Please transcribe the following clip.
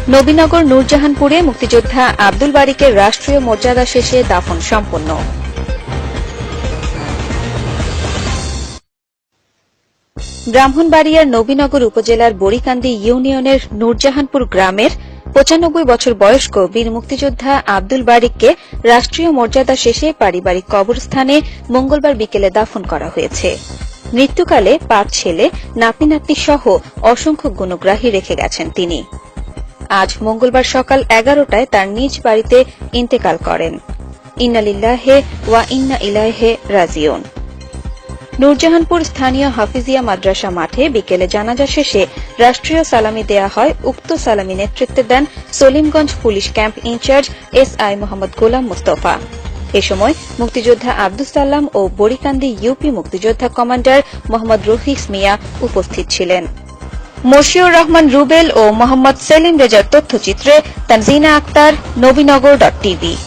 নবীনগর নূরজাহানপুরে মুক্তিযোদ্ধা আব্দুল বারিকের রাষ্ট্রীয় মর্যাদা শেষে দাফন সম্পন্ন। ব্রাহ্মণবাড়িয়ার নবীনগর উপজেলার বড়িকান্দি ইউনিয়নের নূরজাহানপুর গ্রামের ৯৫ বছর বয়স্ক বীর মুক্তিযোদ্ধা আব্দুল বারিককে রাষ্ট্রীয় মর্যাদা শেষে পারিবারিক কবরস্থানে মঙ্গলবার বিকেলে দাফন করা হয়েছে। মৃত্যুকালে ৫ ছেলে, নাতি-নাতনি সহ অসংখ্য গুণগ্রাহী রেখে গেছেন তিনি। আজ মঙ্গলবার সকাল ১১টায় তার নিজ বাড়িতে ইন্তেকাল করেন। ইন্না লিল্লাহি ওয়া ইন্না ইলাইহি রাজিউন। নূরজাহানপুর স্থানীয় হাফিজিয়া মাদ্রাসা মাঠে বিকেলে জানাজা শেষে রাষ্ট্রীয় সালামি দেয়া হয়। উক্ত সালামি নেতৃত্বে দেন Salimganj police camp in charge SI Mohammad Golam Mostafa. এ সময় মুক্তিযোদ্ধা আব্দুস সালাম ও বড়িকান্দি ইউপি মুক্তিযোদ্ধা কমান্ডার মোহাম্মদ রফিক মিয়া উপস্থিত ছিলেন। মশিউর রহমান রুবেল ও মোহাম্মদ সেলিম রেজার তথ্যচিত্রে তানজিনা আক্তার, নবীনগর.টিভি।